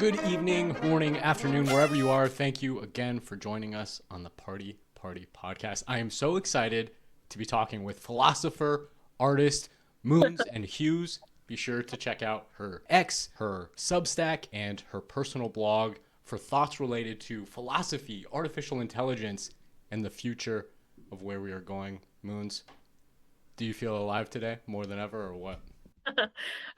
Good evening, morning, afternoon, wherever you are. Thank you again for joining us on the Party podcast. I am so excited to be talking with philosopher, artist, Moons and Hughes. Be sure to check out her her Substack, and her personal blog for thoughts related to philosophy, artificial intelligence, and the future of where we are going. Moons, do you feel alive today more than ever, or what?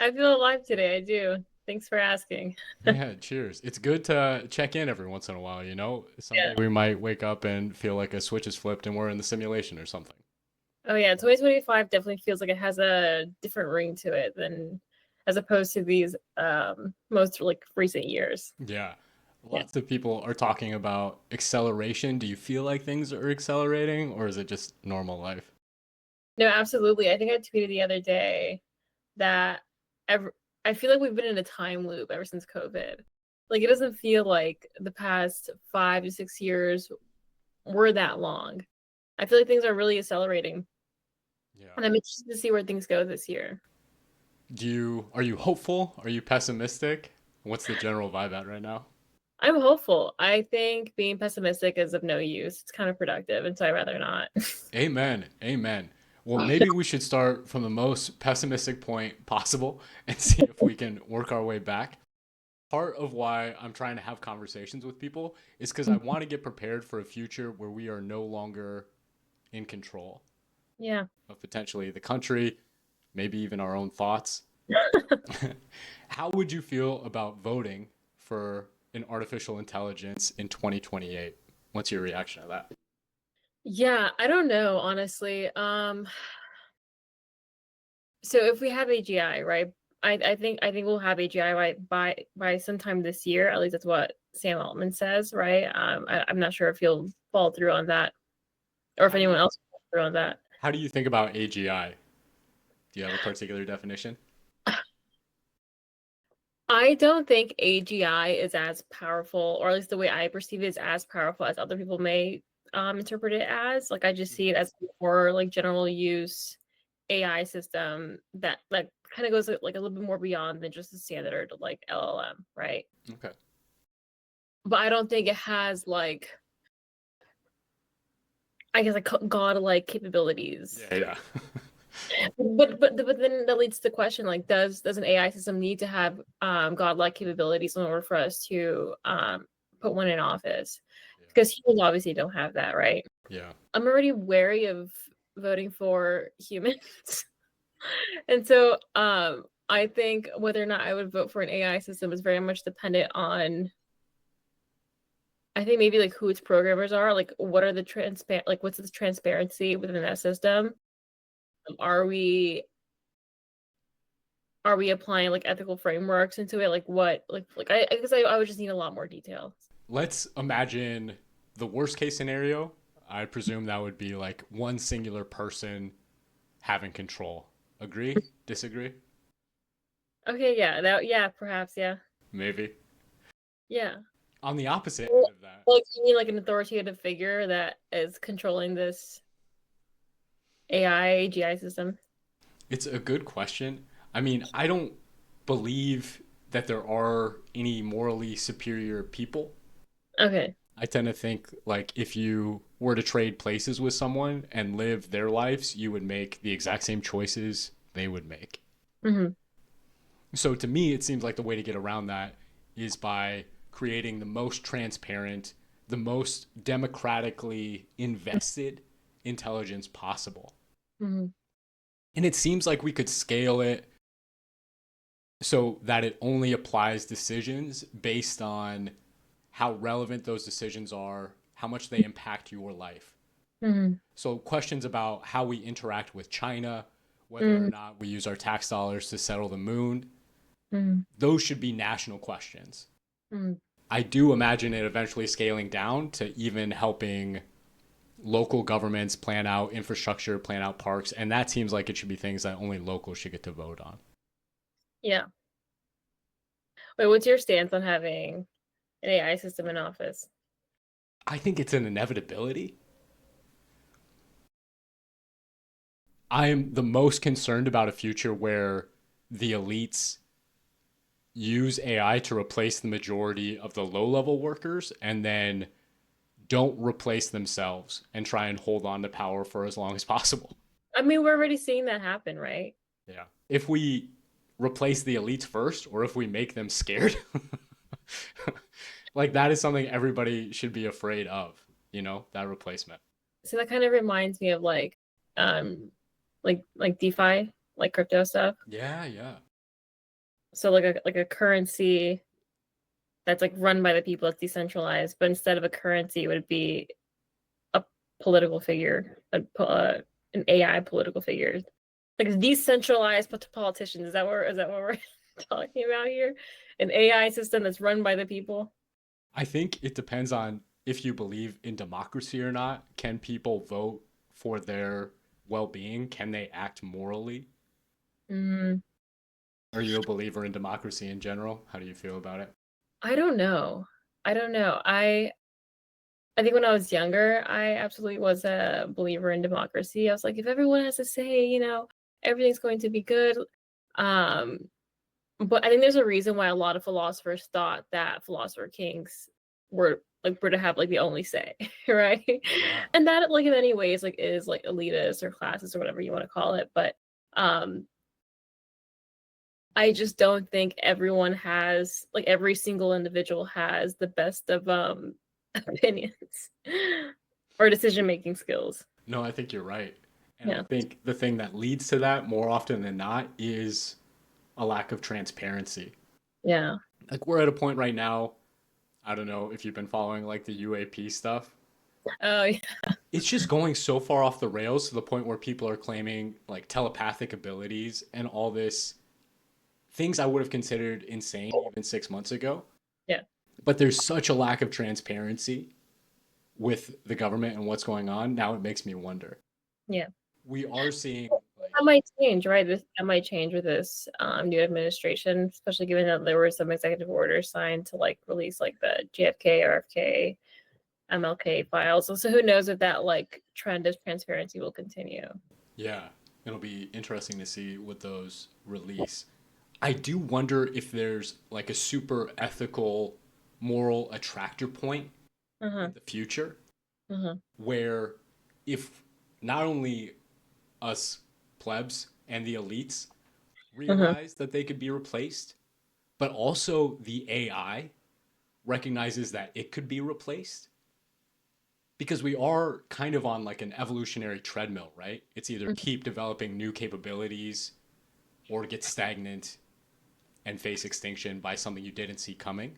I feel alive today. I do. Thanks for asking. Yeah, cheers. It's good to check in every once in a while, Someday Yeah. we might wake up and feel like a switch is flipped and we're in the simulation or something. Oh yeah, 2025 definitely feels like it has a different ring to it than as opposed to these most like recent years. Yeah. Yeah. Lots of people are talking about acceleration. Do you feel like things are accelerating, or is it just normal life? No, absolutely. I think I tweeted the other day that ever I feel like we've been in a time loop ever since COVID. Like it doesn't feel like the past 5 to 6 years were that long. I feel like things are really accelerating, Yeah. and I'm interested to see where things go this year. Are you hopeful? Are you pessimistic? What's the general vibe at right now? I'm hopeful. I think being pessimistic is of no use. It's counterproductive, and so I'd rather not. Amen. Amen. Well, maybe we should start from the most pessimistic point possible and see if we can work our way back. Part of why I'm trying to have conversations with people is because I want to get prepared for a future where we are no longer in control Yeah. of potentially the country, maybe even our own thoughts. How would you feel about voting for an artificial intelligence in 2028? What's your reaction to that? Yeah, I don't know, honestly. So if we have AGI, right? I think we'll have AGI by sometime this year. At least that's what Sam Altman says, right? I'm not sure if he'll follow through on that or if How do you anyone else will follow through on that. how do you think about AGI? Do you have a particular definition? I don't think AGI is as powerful, or at least the way I perceive it is as powerful as other people may interpret it as. Like I just see it as more like general use AI system that like kind of goes like a little bit more beyond than just the standard like LLM, right? Okay. But I don't think it has like I guess like godlike capabilities. Yeah, yeah. But then that leads to the question like does an AI system need to have godlike capabilities in order for us to put one in office? Because humans obviously don't have that, right? Yeah. I'm already wary of voting for humans. And so I think whether or not I would vote for an AI system is very much dependent on I think maybe like who its programmers are, like what are the transparent like what's the transparency within that system? Are we are we applying like ethical frameworks into it? Like what like I guess I would just need a lot more detail. Let's imagine the worst case scenario. I presume that would be like one singular person having control. Agree? Disagree? Okay, yeah, that yeah, perhaps, yeah. Maybe. Yeah. On the opposite end Well, of that, like you mean like an authoritative figure that is controlling this AI AGI system? it's a good question. I mean, I don't believe that there are any morally superior people. Okay. I tend to think like if you were to trade places with someone and live their lives, you would make the exact same choices they would make. Hmm. So to me, it seems like the way to get around that is by creating the most transparent, the most democratically invested intelligence possible. Hmm. And it seems like we could scale it so that it only applies decisions based on how relevant those decisions are, how much they impact your life. Hmm. So, questions about how we interact with China, whether or Hmm. not we use our tax dollars to settle the moon, Hmm. those should be national questions. Hmm. I do imagine it eventually scaling down to even helping local governments plan out infrastructure, plan out parks, and that seems like it should be things that only locals should get to vote on. Yeah. Wait, what's your stance on having an AI system in office? I think it's an inevitability. I'm the most concerned about a future where the elites use AI to replace the majority of the low level workers and then don't replace themselves and try and hold on to power for as long as possible. I mean, we're already seeing that happen, right? Yeah. If we replace the elites first or if we make them scared, like that is something everybody should be afraid of, that replacement. So that kind of reminds me of um, like DeFi, like crypto stuff. Yeah, yeah. So like a currency that's like run by the people, it's decentralized, but instead of a currency, it would be a political figure, an AI political figure, like decentralized politicians. Is that what we're talking about here? An AI system that's run by the people. I think it depends on if you believe in democracy or not. Can people vote for their well being? Can they act morally? Mm, Are you a believer in democracy in general? How do you feel about it? I don't know. I don't know. I think when I was younger, I absolutely was a believer in democracy. I was like, if everyone has a say, everything's going to be good. Um, but I think there's a reason why a lot of philosophers thought that philosopher kings were to have like the only say, right? Yeah. And that like in many ways like is like elitist or classist or whatever you want to call it. But um I just don't think everyone has like every single individual has the best of opinions or decision making skills. No, I think you're right. And I Yeah. think the thing that leads to that more often than not is a lack of transparency. Yeah. Like we're at a point right now, I don't know if you've been following like the UAP stuff. Oh yeah. It's just going so far off the rails to the point where people are claiming like telepathic abilities and all this things I would have considered insane even 6 months ago. Yeah. But there's such a lack of transparency with the government and what's going on. Now it makes me wonder. Yeah. We are seeing like, That might change, right? That might change with this new administration, especially given that there were some executive orders signed to like release like the JFK, RFK, MLK files. So who knows if that like trend of transparency will continue. yeah, it'll be interesting to see what those release. I do wonder if there's like a super ethical, moral attractor point Uh-huh. in the future Uh-huh. where if not only us plebs and the elites Uh-huh. realize that they could be replaced, but also the AI recognizes that it could be replaced because we are kind of on like an evolutionary treadmill, right? It's either keep developing new capabilities or get stagnant and face extinction by something you didn't see coming.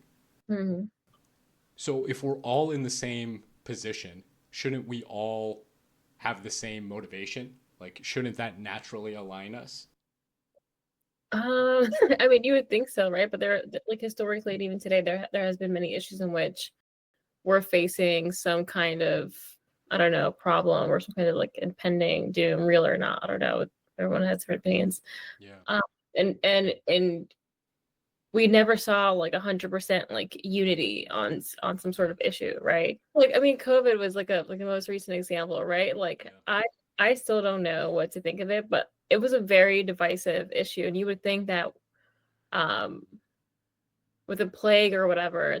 Mm-hmm. So if we're all in the same position, shouldn't we all have the same motivation? Like, shouldn't that naturally align us? I mean, you would think so, right? But there, like historically, and even today, there has been many issues in which we're facing some kind of, I don't know, problem or some kind of like impending doom, real or not. I don't know. Everyone has different opinions. Yeah. Um, and we never saw like 100% like unity on some sort of issue, right? Like, I mean, COVID was like a most recent example, right? Like, Yeah. I still don't know what to think of it, but it was a very divisive issue, and you would think that um with a plague or whatever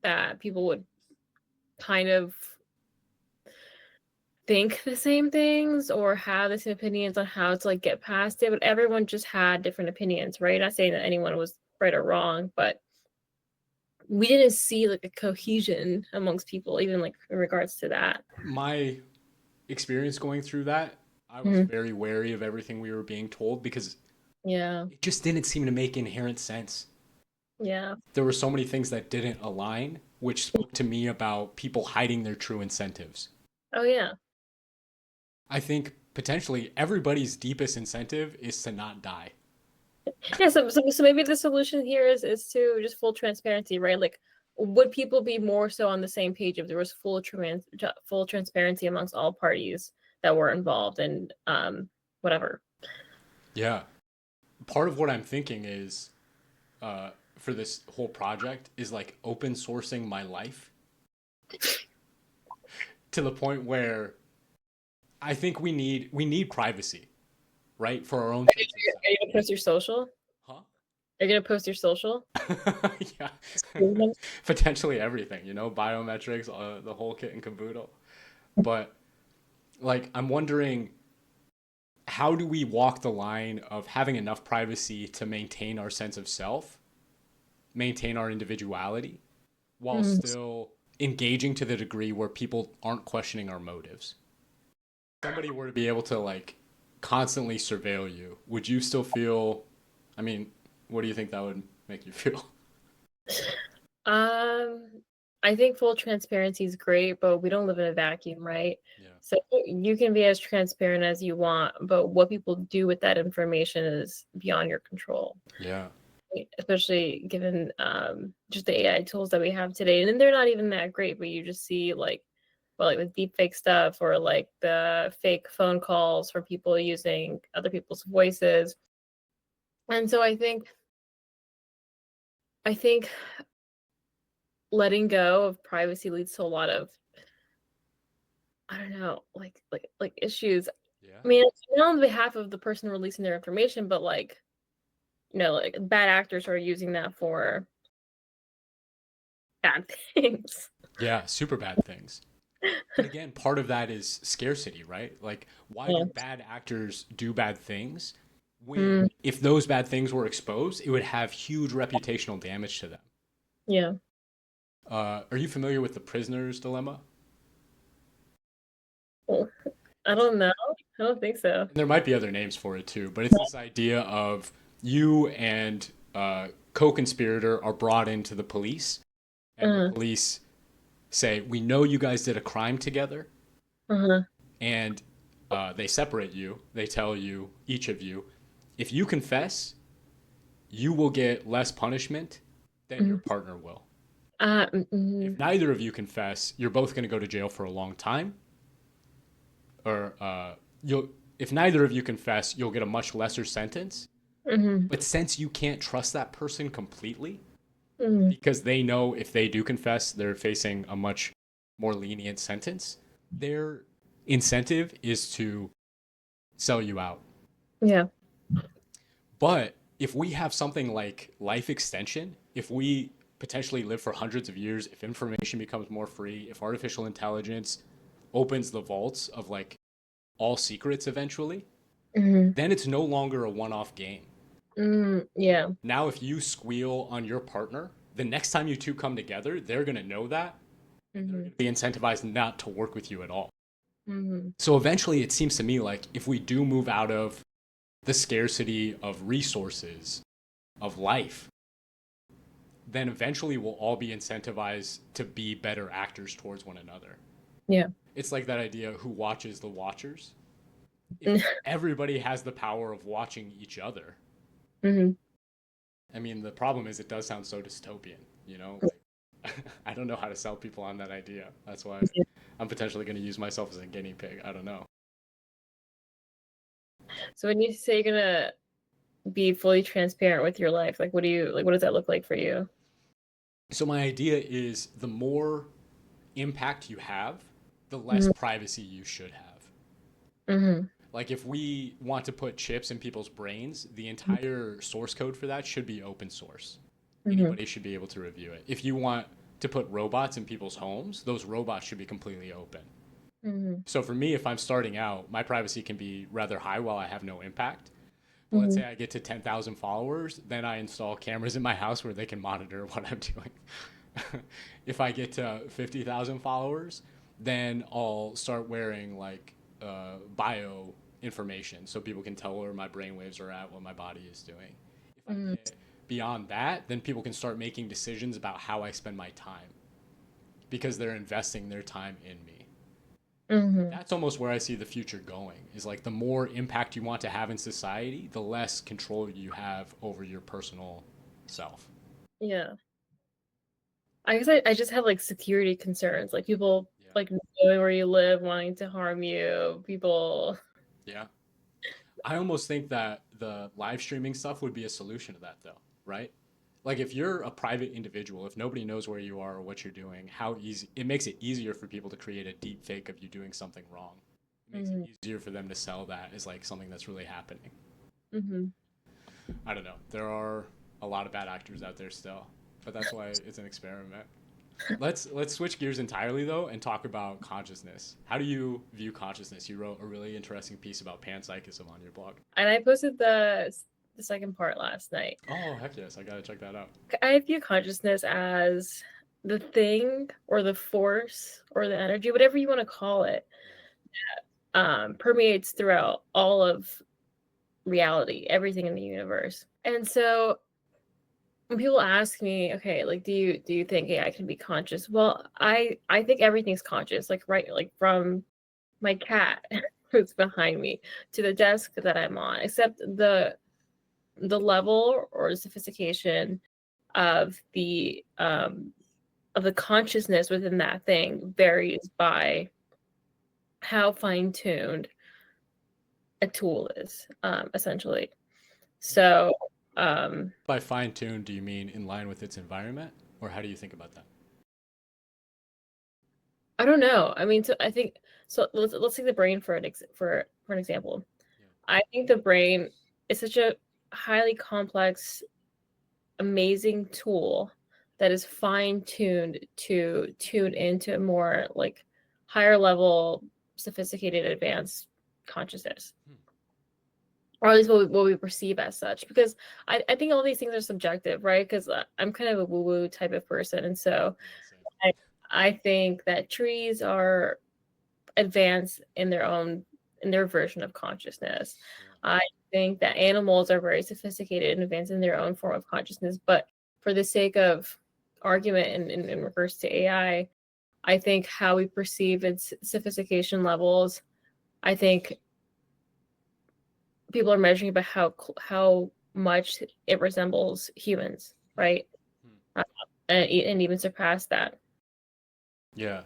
that people would kind of think the same things or have the same opinions on how to like get past it, but everyone just had different opinions, right? Not saying that anyone was right or wrong, but we didn't see like a cohesion amongst people, even like in regards to that. My experience going through that, I was Mhm. very wary of everything we were being told because Yeah, it just didn't seem to make inherent sense. yeah. There were so many things that didn't align, which spoke to me about people hiding their true incentives. Oh yeah. I think potentially everybody's deepest incentive is to not die. Yeah, so maybe the solution here is to just full transparency, right? Like, would people be more so on the same page if there was full transparency amongst all parties that were involved and whatever? Yeah. Part of what I'm thinking is for this whole project is like open sourcing my life to the point where I think we need privacy, right? For our own sense of self. Are you gonna post your social? Huh? Are you gonna post your social? Yeah. Mhm. Potentially everything, biometrics, the whole kit and caboodle. But like, I'm wondering, how do we walk the line of having enough privacy to maintain our sense of self, maintain our individuality, while Mhm. still engaging to the degree where people aren't questioning our motives? If somebody were to be able to like constantly surveil you, would you still feel, I mean, what do you think that would make you feel? Um, I think full transparency is great, but we don't live in a vacuum, right? Yeah. So you can be as transparent as you want, but what people do with that information is beyond your control, Yeah. right? Especially given just the AI tools that we have today. And then they're not even that great, but you just see like, well, like with deep fake stuff or like the fake phone calls for people using other people's voices. And so I think letting go of privacy leads to a lot of, I don't know, like issues. Yeah. I mean, it's not on behalf of the person releasing their information, but like, like bad actors are using that for bad things. Yeah, super bad things. But again, part of that is scarcity, right? Like, why do Yeah. bad actors do bad things Mm, when, if those bad things were exposed, it would have huge reputational damage to them? yeah. Are you familiar with the prisoner's dilemma? Well, I It's, don't know. I don't think so. and there might be other names for it too, but it's this idea of you and co-conspirator are brought into the police, and the Uh-huh. police say, "We know you guys did a crime together," Uh-huh. and they separate you. They tell you, each of you, if you confess, you will get less punishment than your Mhm. partner will. If Mhm. neither of you confess, you're both going to go to jail for a long time, or you'll. If neither of you confess, you'll get a much lesser sentence. Mhm. But since you can't trust that person completely, Mhm. because they know if they do confess, they're facing a much more lenient sentence, their incentive is to sell you out. Yeah. But if we have something like life extension, if we potentially live for hundreds of years, if information becomes more free, if artificial intelligence opens the vaults of like all secrets eventually, Mhm. then it's no longer a one off game. Yeah. Now, if you squeal on your partner, the next time you two come together, they're going to know that and they're going Mhm. to be incentivized not to work with you at all. Mhm. So eventually, it seems to me like if we do move out of the scarcity of resources, of life, then eventually we'll all be incentivized to be better actors towards one another. Yeah. It's like that idea, who watches the watchers. If everybody has the power of watching each other, Mhm. I mean, the problem is it does sound so dystopian, Like, I don't know how to sell people on that idea. That's why I'm potentially going to use myself as a guinea pig. I don't know. So when you say you're gonna be fully transparent with your life, like what does that look like for you? So my idea is the more impact you have, the less Mhm. privacy you should have. Mhm. Like if we want to put chips in people's brains, the entire source code for that should be open source. Mhm. Anybody should be able to review it. If you want to put robots in people's homes, those robots should be completely open. Mhm. So for me, if I'm starting out, my privacy can be rather high while I have no impact. But let's say Mhm. I get to 10,000 followers, then I install cameras in my house where they can monitor what I'm doing. If I get to 50,000 followers, then I'll start wearing like bio information so people can tell where my brainwaves are at, what my body is doing. If I Mhm. get beyond that, then people can start making decisions about how I spend my time because they're investing their time in me. Mhm. That's almost where I see the future going, is like the more impact you want to have in society, the less control you have over your personal self. Yeah. I guess I just have like security concerns, like people Yeah. like knowing where you live, wanting to harm you, people. Yeah. I almost think that the live streaming stuff would be a solution to that though, right? Like if you're a private individual, if nobody knows where you are or what you're doing, how easy it makes it easier for people to create a deep fake of you doing something wrong. It makes it Mhm. easier for them to sell that as like something that's really happening. Mhm. I don't know. There are a lot of bad actors out there still, but that's why it's an experiment. Let's switch gears entirely though and talk about consciousness. How do you view consciousness? You wrote a really interesting piece about panpsychism on your blog. And I posted the second part last night. Oh, heck yes, I gotta check that out. I view consciousness as the thing or the force or the energy, whatever you want to call it, permeates throughout all of reality, everything in the universe. And so when people ask me, okay, like, do you think AI can be conscious? Well, I think everything's conscious, like, right, like from my cat who's behind me to the desk that I'm on, except the level or sophistication of the consciousness within that thing varies by how fine-tuned a tool is, essentially. So By fine-tuned, do you mean in line with its environment, or how do you think about that? I don't know. I mean, so I think so. Let's take the brain for an example. Yeah. I think the brain is such a highly complex, amazing tool that is fine-tuned to tune into more like higher level, sophisticated, advanced consciousness. Or at least what we perceive as such, because I think all these things are subjective, right? Because I'm kind of a woo-woo type of person, and so I think that trees are advanced in their version of consciousness. I think that animals are very sophisticated and advanced in their own form of consciousness, but for the sake of argument in regards to AI, I think how we perceive its sophistication levels, I think people are measuring by how much it resembles humans, right? And even surpass that. Yeah.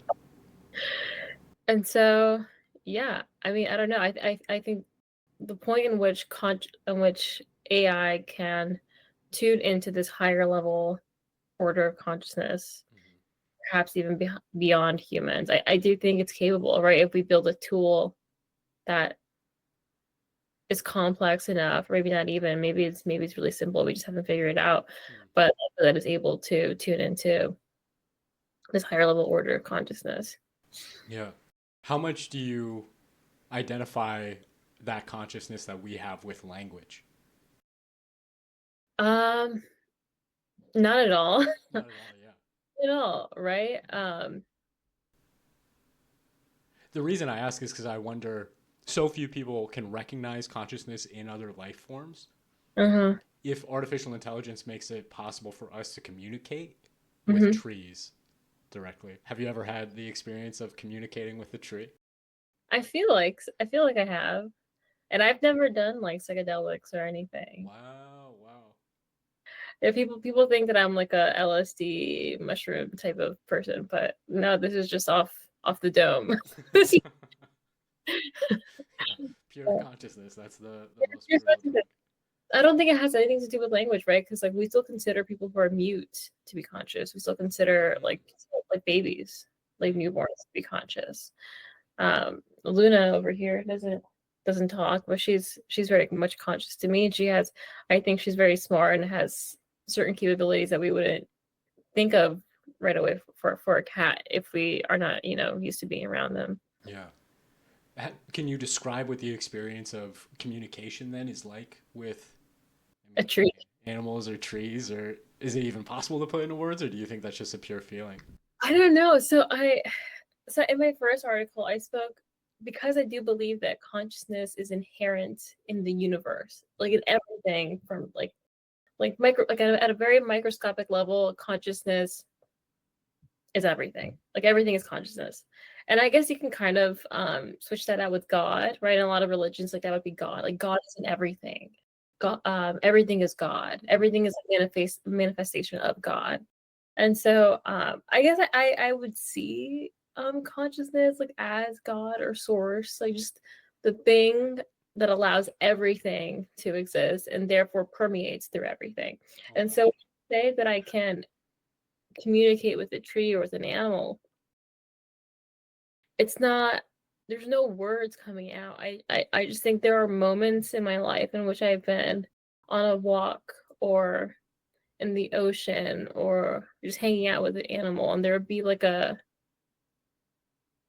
And so, yeah, I mean, I don't know. I think the point in which AI can tune into this higher level order of consciousness, perhaps even beyond humans, I do think it's capable, right? If we build a tool that is complex enough, or maybe not even, maybe it's really simple, we just haven't figured it out, but that is able to tune into this higher level order of consciousness. Yeah. How much do you identify that consciousness that we have with language? Not at all. Not at all, yeah. At all, right? The reason I ask is because I wonder, so few people can recognize consciousness in other life forms. If artificial intelligence makes it possible for us to communicate with trees directly, have you ever had the experience of communicating with a tree? I feel like I have, and I've never done like psychedelics or anything. Wow, wow. Yeah, people think that I'm like a LSD mushroom type of person, but no, this is just off the dome. Pure consciousness. That's the most Pure brutal thing. consciousness. I don't think it has anything to do with language, right? Because like we still consider people who are mute to be conscious. We still consider like babies, like newborns, to be conscious. Luna over here doesn't talk, but she's very much conscious to me, and I think she's very smart and has certain capabilities that we wouldn't think of right away for a cat if we are not used to being around them. Yeah. Can you describe what the experience of communication then is like with A tree. animals or trees, or is it even possible to put into words, or do you think that's just a pure feeling? I don't know. So in my first article, I spoke because I do believe that consciousness is inherent in the universe, like in everything from like micro, like at a very microscopic level, consciousness is everything. Like everything is consciousness. And I guess you can kind of switch that out with God, right? In a lot of religions, like that would be God. Like God is in everything. God, everything is God. Everything is a manifestation of God. And so I guess I would see consciousness like as God or source, like just the thing that allows everything to exist and therefore permeates through everything. And so say that I can communicate with a tree or with an animal, it's not, there's no words coming out. I just think there are moments in my life in which I've been on a walk or in the ocean or just hanging out with an animal, and there would be like a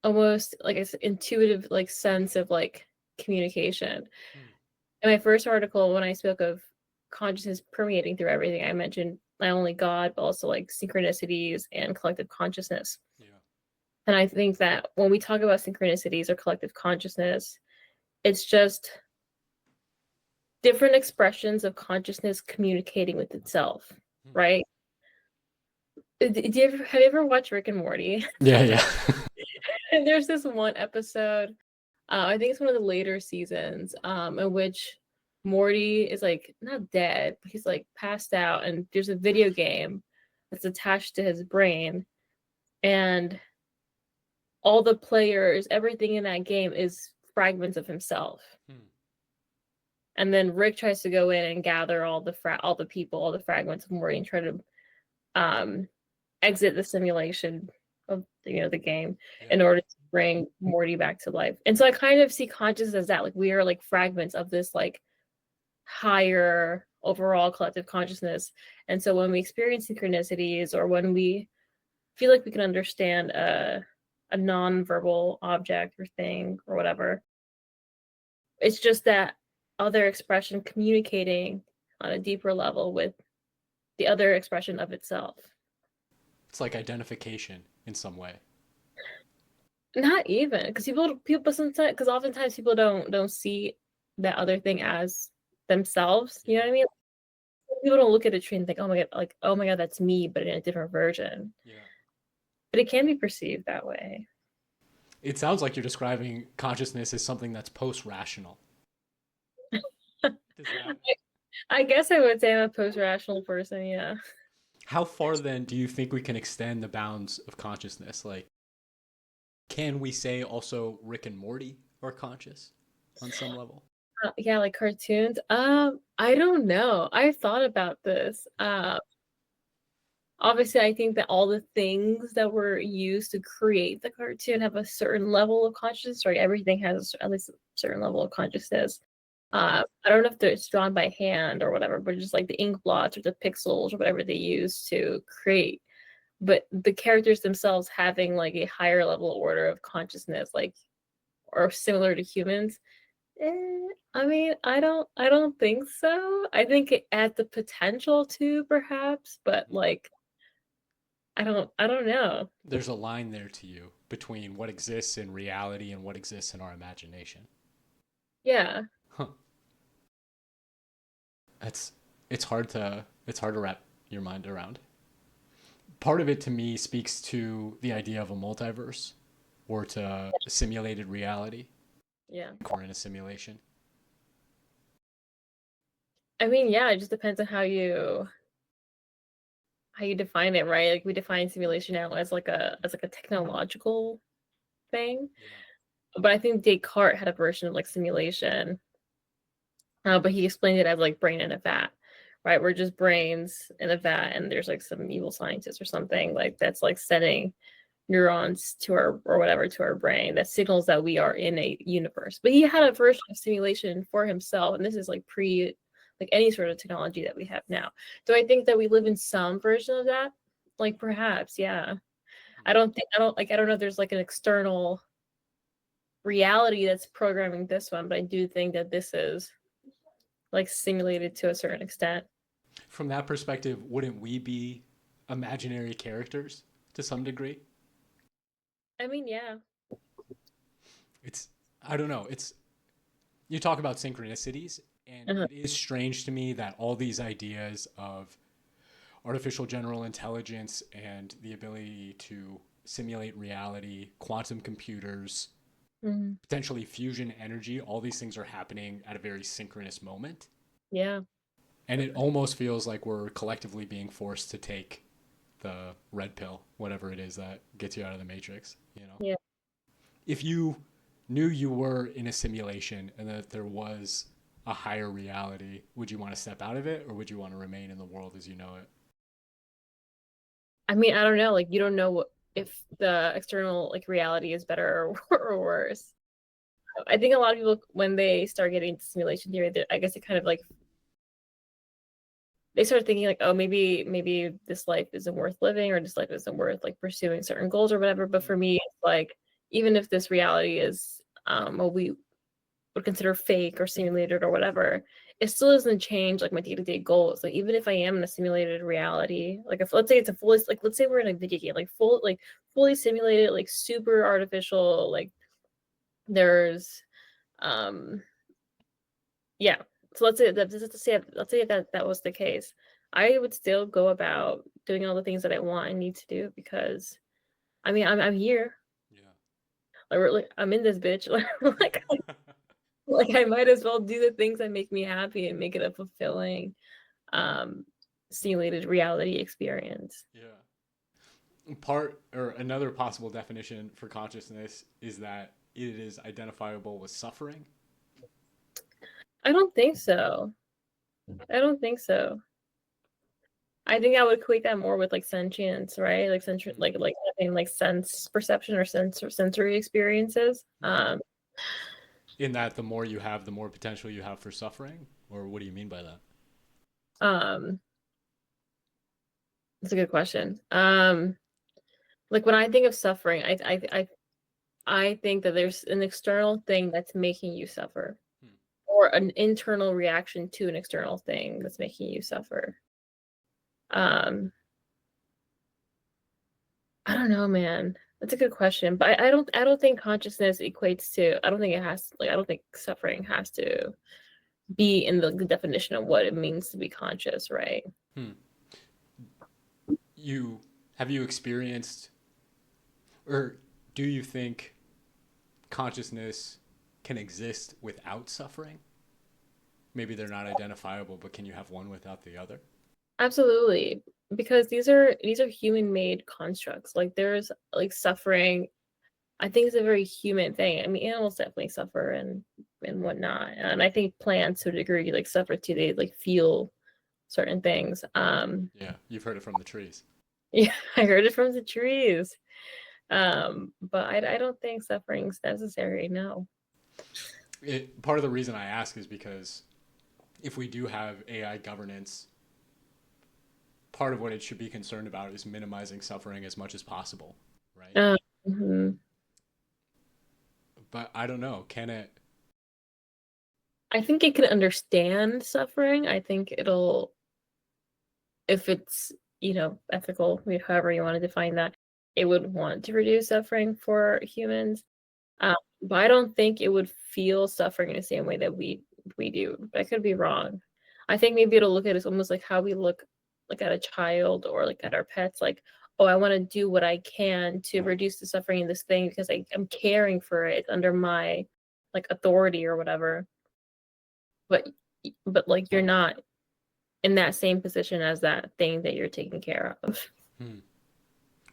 almost like an intuitive like sense of like communication. In my first article, when I spoke of consciousness permeating through everything, I mentioned not only God, but also like synchronicities and collective consciousness. Yeah. And I think that when we talk about synchronicities or collective consciousness, it's just different expressions of consciousness communicating with itself, right? Have you ever watched Rick and Morty? Yeah. And there's this one episode, I think it's one of the later seasons, in which Morty is like not dead, but he's like passed out, and there's a video game that's attached to his brain, and all the players, everything in that game is fragments of himself. And then Rick tries to go in and gather all the people, all the fragments of Morty, and try to exit the simulation of the game in order to bring Morty back to life. And so I kind of see consciousness as that, like we are like fragments of this like higher overall collective consciousness. And so when we experience synchronicities, or when we feel like we can understand a non-verbal object or thing or whatever, it's just that other expression communicating on a deeper level with the other expression of itself. It's like identification in some way. Not even, because people sometimes, because oftentimes people don't see that other thing as themselves. You know what I mean? People don't look at a tree and think, oh my god, that's me, but in a different version. Yeah. But it can be perceived that way. It sounds like you're describing consciousness as something that's post-rational. I guess I would say I'm a post-rational person, yeah. How far then do you think we can extend the bounds of consciousness? Like, can we say also Rick and Morty are conscious on some level? Yeah, like cartoons. I don't know. I've thought about this. Obviously, I think that all the things that were used to create the cartoon have a certain level of consciousness, right? Everything has at least a certain level of consciousness. I don't know if it's drawn by hand or whatever, but just like the ink blots or the pixels or whatever they use to create. But the characters themselves having like a higher level order of consciousness, like, or similar to humans. I mean, I don't think so. I think it had the potential to, perhaps, but like, I don't know. There's a line there to you between what exists in reality and what exists in our imagination. Yeah. Huh. It's hard to wrap your mind around. Part of it to me speaks to the idea of a multiverse or to a simulated reality. Yeah. Or in a simulation. I mean, yeah, it just depends on how you define it, right? Like we define simulation now as like a technological thing. Yeah. But I think Descartes had a version of like simulation. But he explained it as like brain in a vat, right? We're just brains in a vat, and there's like some evil scientist or something like that's like sending neurons to our brain that signals that we are in a universe. But he had a version of simulation for himself, and this is like pre like any sort of technology that we have now. Do I think that we live in some version of that? Like perhaps, yeah. I don't know if there's like an external reality that's programming this one, but I do think that this is like simulated to a certain extent. From that perspective, wouldn't we be imaginary characters to some degree? I mean, yeah. I don't know. You talk about synchronicities, and it is strange to me that all these ideas of artificial general intelligence and the ability to simulate reality, quantum computers, potentially fusion energy, all these things are happening at a very synchronous moment. Yeah. And it almost feels like we're collectively being forced to take the red pill, whatever it is that gets you out of the matrix, you know? Yeah. If you knew you were in a simulation and that there was a higher reality, would you want to step out of it, or would you want to remain in the world as you know it? I mean, I don't know. Like, you don't know if the external like reality is better or worse. I think a lot of people, when they start getting into simulation theory, I guess it kind of like they start thinking like, oh, maybe this life isn't worth living, or this life isn't worth like pursuing certain goals or whatever. But for me, it's like, even if this reality is what we would consider fake or simulated or whatever, it still doesn't change like my day-to-day goals. Like, even if I am in a simulated reality, like if let's say it's a fully, like let's say we're in a video game, like fully simulated, like super artificial, like there's um yeah. So let's say that was the case. I would still go about doing all the things that I want and need to do, because I mean I'm here. Yeah. Like I'm in this bitch. Like I might as well do the things that make me happy and make it a fulfilling um simulated reality experience. Yeah. Part or another possible definition for consciousness is that it is identifiable with suffering. I don't think so. I don't think so. I think I would equate that more with like sentience, right? Like like having like sense perception or sensory experiences. In that the more you have, the more potential you have for suffering? Or what do you mean by that? Um, that's a good question. Like when I think of suffering, I think that there's an external thing that's making you suffer, Hmm. or an internal reaction to an external thing that's making you suffer. Um, I don't know, man. That's a good question, but I don't think consciousness equates to. I don't think it has. Like I don't think suffering has to be in the definition of what it means to be conscious, right? Hmm. You have you experienced, or do you think consciousness can exist without suffering? Maybe they're not identifiable, but can you have one without the other? Absolutely, because these are human made constructs. Like there's like suffering. I think it's a very human thing. I mean, animals definitely suffer and whatnot, and I think plants to a degree like suffer too. They like feel certain things. Yeah, you've heard it from the trees. Yeah, I heard it from the trees. But I don't think suffering's necessary. No. Part of the reason I ask is because if we do have AI governance, part of what it should be concerned about is minimizing suffering as much as possible, right? Uh, mhm. But I don't know. Can it? I think it can understand suffering. I think it'll, if it's, ethical, however you want to define that, it would want to reduce suffering for humans. But I don't think it would feel suffering in the same way that we do. But I could be wrong. I think maybe it'll look at it almost like how we look like at a child or like at our pets, like, oh, I want to do what I can to reduce the suffering in this thing because I'm caring for it under my like authority or whatever. But like you're not in that same position as that thing that you're taking care of. Hmm.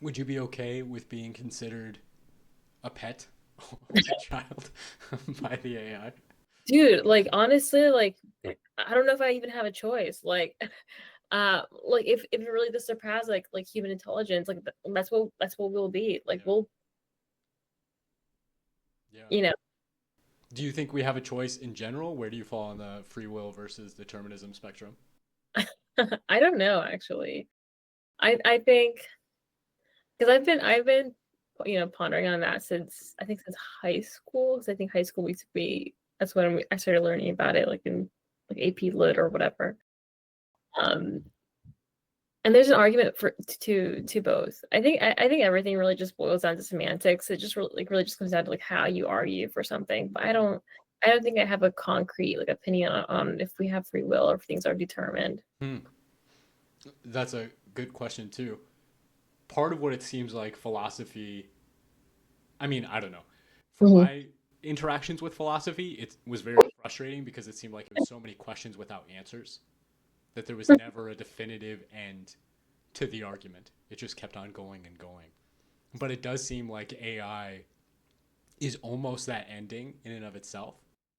Would you be okay with being considered a pet or a child by the AI? Dude, like honestly, like I don't know if I even have a choice. Like if it really does surpass like human intelligence, like that's what we'll be. Like Yeah. we'll, Yeah. you know, Do you think we have a choice in general? Where do you fall on the free will versus determinism spectrum? I don't know actually. I think because I've been pondering on that since I think since high school, because I think high school used to be that's when I started learning about it, like in like AP Lit or whatever. Um, and there's an argument for to both. I think everything really just boils down to semantics. It just really just comes down to like how you argue for something. But I don't think I have a concrete like opinion on if we have free will or if things are determined. Hmm. That's a good question too. Part of what it seems like philosophy, I mean, I don't know. From Mhm. my interactions with philosophy, it was very frustrating because it seemed like it was so many questions without answers that there was never a definitive end to the argument. It just kept on going and going. But it does seem like AI is almost that ending in and of itself.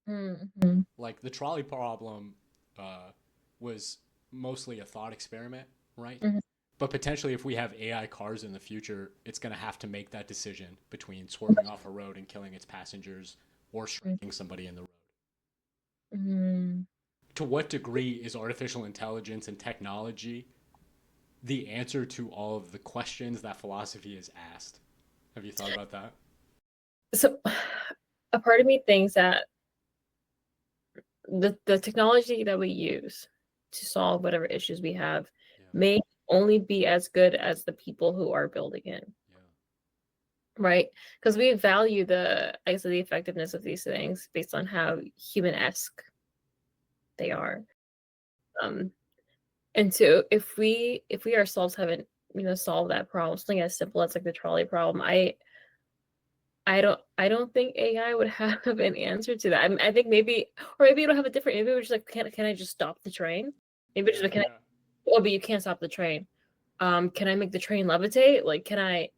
Mhm. Like the trolley problem uh, was mostly a thought experiment, right? Mhm. But potentially, if we have AI cars in the future, it's going to have to make that decision between swerving off a road and killing its passengers or striking somebody in the road. Mhm. to what degree is artificial intelligence and technology the answer to all of the questions that philosophy is asked? Have you thought about that? So a part of me thinks that the technology that we use to solve whatever issues we have Yeah. may only be as good as the people who are building it, Yeah. right? Because we value I guess, the effectiveness of these things based on how human-esque they are. Um, and so if we ourselves haven't, solved that problem, something as simple as like the trolley problem, I don't think AI would have an answer to that. I think maybe, or maybe it'll have a different. Maybe we're just like, can I just stop the train? Maybe it's Yeah. just like, Yeah. oh, but you can't stop the train. Can I make the train levitate? Like, can I?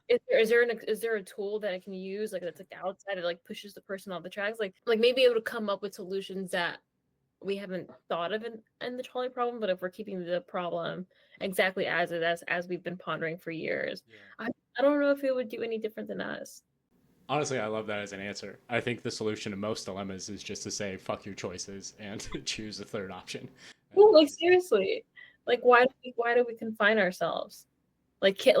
Is there a tool that I can use like that's like outside it like pushes the person off the tracks? Like maybe it would come up with solutions that we haven't thought of in the trolley problem. But if we're keeping the problem exactly as we've been pondering for years, Yeah. I don't know if it would do any different than us. Honestly, I love that as an answer. I think the solution to most dilemmas is just to say fuck your choices and choose a third option. And Well, like use that. seriously, like why do we confine ourselves? Like can't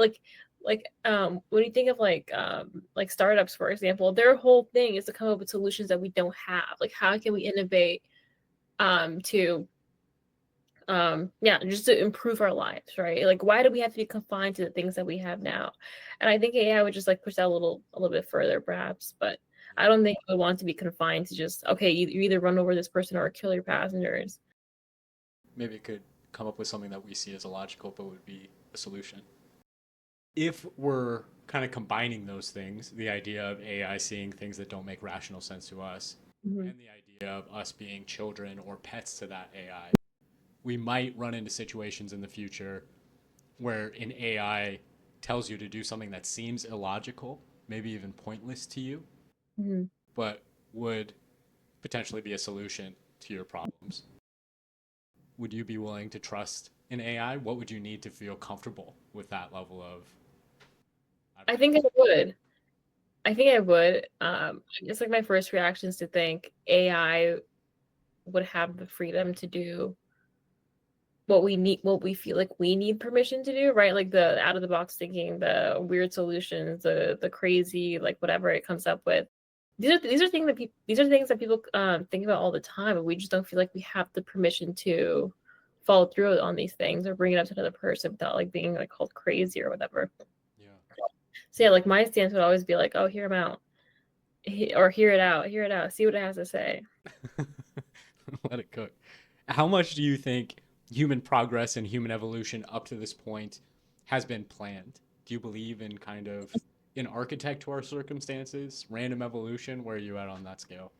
when you think of like startups, for example, their whole thing is to come up with solutions that we don't have. Like how can we innovate to yeah, just to improve our lives, right? Like why do we have to be confined to the things that we have now? And I think AI would just like push that a little bit further perhaps, but Yeah. I don't think we want to be confined to just okay, you either run over this person or kill your passengers. Maybe it could come up with something that we see as illogical but would be a solution. If we're kind of combining those things, the idea of AI seeing things that don't make rational sense to us, Mhm. and the idea of us being children or pets to that AI, we might run into situations in the future where an AI tells you to do something that seems illogical, maybe even pointless to you, Mhm. but would potentially be a solution to your problems. Would you be willing to trust an AI? What would you need to feel comfortable with that level of, I don't I know. think I would. I think I would. It's like my first reaction is to think AI would have the freedom to do what we need, what we feel like we need permission to do, right? Like the out of the box thinking, the weird solutions, the crazy, like whatever it comes up with. These are things that people think about all the time, and we just don't feel like we have the permission to follow through on these things or bring it up to another person without like being like called crazy or whatever. Yeah. So yeah, like my stance would always be like, oh, hear him out. Or hear it out, see what it has to say. Let it cook. How much do you think human progress and human evolution up to this point has been planned? Do you believe in kind of an architect to our circumstances, random evolution? Where are you at on that scale?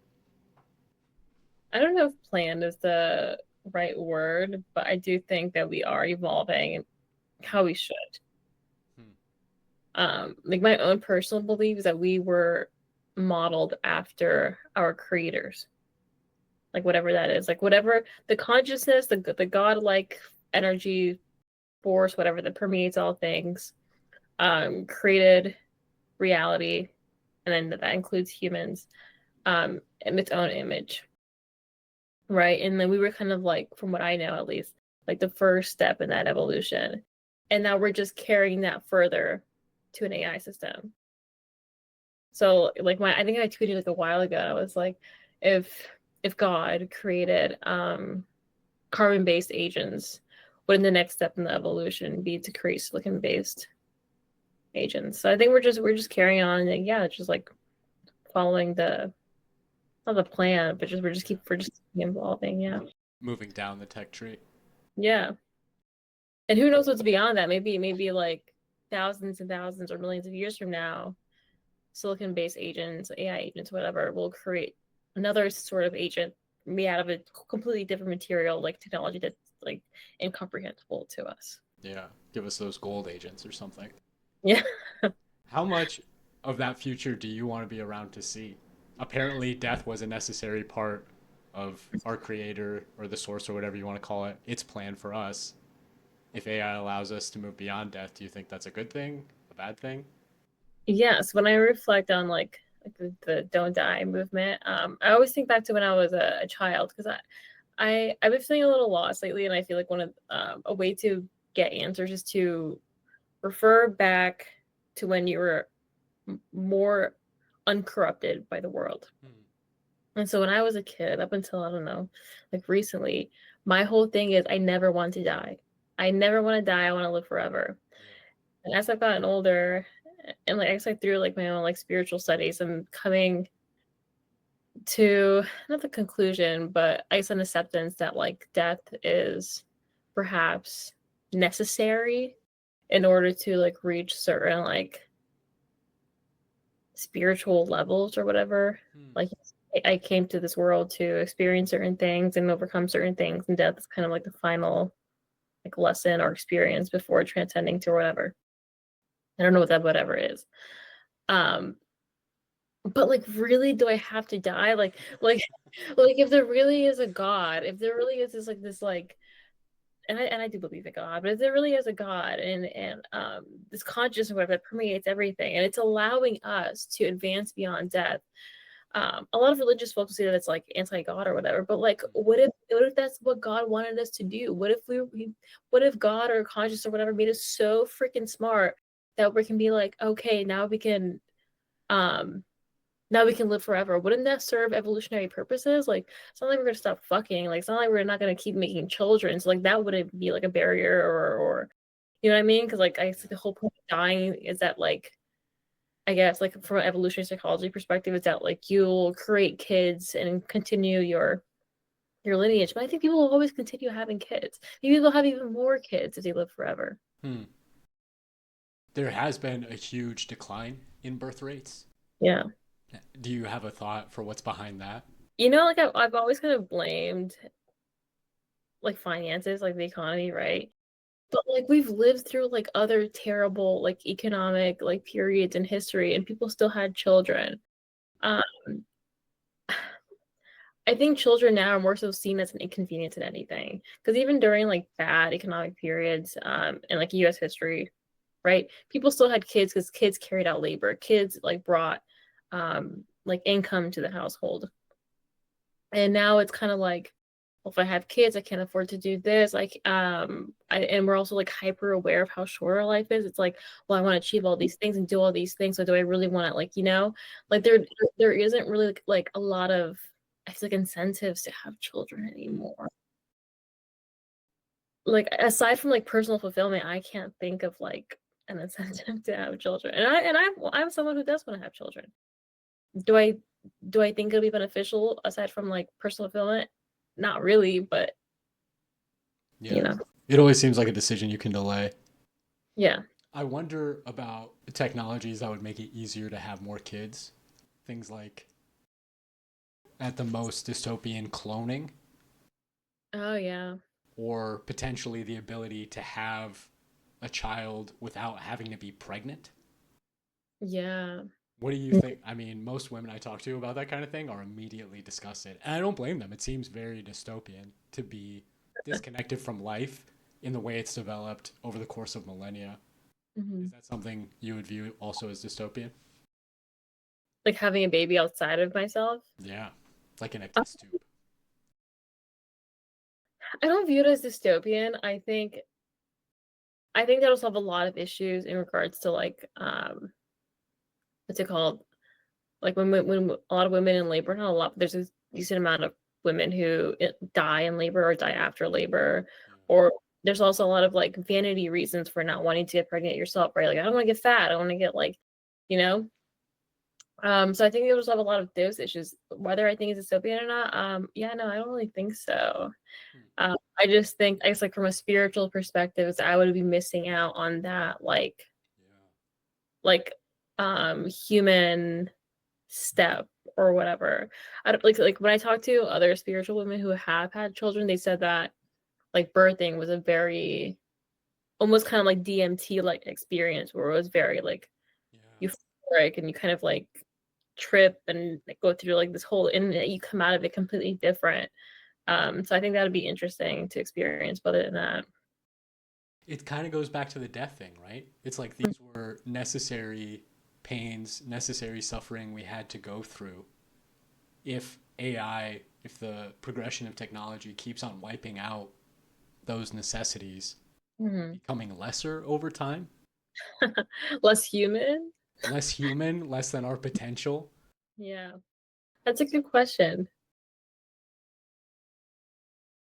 I don't know if planned is the right word, but I do think that we are evolving how we should. Hmm. Like my own personal belief is that we were modeled after our creators, like whatever that is, like whatever the consciousness, the godlike energy force, whatever that permeates all things, created reality, and then that includes humans, in its own image. Right. And then we were kind of like, from what I know at least, like the first step in that evolution. And now we're just carrying that further to an AI system. So like I think I tweeted like a while ago, I was like, if if God created carbon-based agents, wouldn't the next step in the evolution be to create silicon-based agents? So I think we're just carrying on and yeah, it's just like following the not the plan, but just Yeah. we're just evolving, yeah. Moving down the tech tree. Yeah. And who knows what's beyond that? Maybe like thousands and thousands or millions of years from now, silicon-based agents, AI agents, whatever, will create another sort of agent made out of a completely different material, like technology that's like incomprehensible to us. Yeah. Give us those gold agents or something. Yeah. How much of that future do you want to be around to see? Apparently, death was a necessary part of our creator or the source or whatever you want to call it. It's planned for us. If AI allows us to move beyond death, do you think that's a good thing, a bad thing? Yes. When I reflect on like like the Don't Die movement. I always think back to when I was a child because I've been feeling a little lost lately, and I feel like one of a way to get answers is to refer back to when you were more uncorrupted by the world. And so when I was a kid, up until I don't know, like recently, my whole thing is I never want to die. I never want to die. I want to live forever. And as I've gotten older, and like as I through like my own like spiritual studies, I'm coming to not the conclusion, but I guess an acceptance that like death is perhaps necessary in order to like reach certain like spiritual levels or whatever. Like I came to this world to experience certain things and overcome certain things, and death is kind of like the final like lesson or experience before transcending to whatever. I don't know what that whatever is. Um, but like really do I have to die? Like if there really is a God, if there really is this like and I do believe in God, but if there really is a God and this consciousness or whatever that permeates everything and it's allowing us to advance beyond death. A lot of religious folks say that it's like anti-God or whatever, but like what if that's what God wanted us to do? What if God or conscious or whatever made us so freaking smart that we can be like, okay, um now we can live forever? Wouldn't that serve evolutionary purposes? Like it's not like we're gonna stop fucking, like it's not like we're not gonna keep making children. So like that wouldn't be like a barrier or you know what I mean? Because like I think the whole point of dying is that like I guess like from an evolutionary psychology perspective, it's that like you'll create kids and continue your lineage. But I think people will always continue having kids. Maybe they'll have even more kids if they live forever. There has been a huge decline in birth rates. Yeah. Do you have a thought for what's behind that? Like I've always kind of blamed like finances, like the economy, right? But like we've lived through like other terrible like economic like periods in history and people still had children. Um I think children now are more so seen as an inconvenience than anything. Because even during like bad economic periods in like US history, right? People still had kids because kids carried out labor. Kids like brought like income to the household. And now it's kind of like, well, if I have kids, I can't afford to do this. And we're also like hyper aware of how short our life is. It's like, well, I want to achieve all these things and do all these things. So do I really want to like, like there isn't really like a lot of I feel like incentives to have children anymore. Like aside from like personal fulfillment, I can't think of like an incentive to have children. I'm someone who does want to have children. Do I think it'll be beneficial aside from like personal fulfillment? Not really, but you Yeah. know. It always seems like a decision you can delay. Yeah. I wonder about technologies that would make it easier to have more kids. Things like, at the most, dystopian cloning, Oh yeah. or potentially the ability to have a child without having to be pregnant. Yeah. What do you think? I mean, most women I talk to about that kind of thing are immediately disgusted. And I don't blame them. It seems very dystopian to be disconnected from life in the way it's developed over the course of millennia. Is Mhm. that something you would view also as dystopian? Like having a baby outside of myself. Yeah, like in a Uh, test tube. I don't view it as dystopian. I think that'll solve a lot of issues in regards to like what's it called? Like when a lot of women in labor, not a lot, but there's a decent amount of women who die in labor or die after labor, or there's also a lot of like vanity reasons for not wanting to get pregnant yourself, right? Like I don't want to get fat, I want to get like, you know. So I think it will solve a lot of those issues. Whether I think it's dystopian or not, yeah, no, I don't really think so. I just think, I guess, like from a spiritual perspective, is I would be missing out on that, like, human step or whatever. I don't like when I talk to other spiritual women who have had children, they said that like birthing was a very almost kind of like DMT like experience where it was very like euphoric and you kind of like trip and like, go through like this whole and you come out of it completely different. So I think that would be interesting to experience, but other than that. It kind of goes back to the death thing, right? It's like these were necessary pains, necessary suffering we had to go through, if AI, if the progression of technology keeps on wiping out those necessities, Mhm. becoming lesser over time, Less human? less human, less than our potential. Yeah. That's a good question.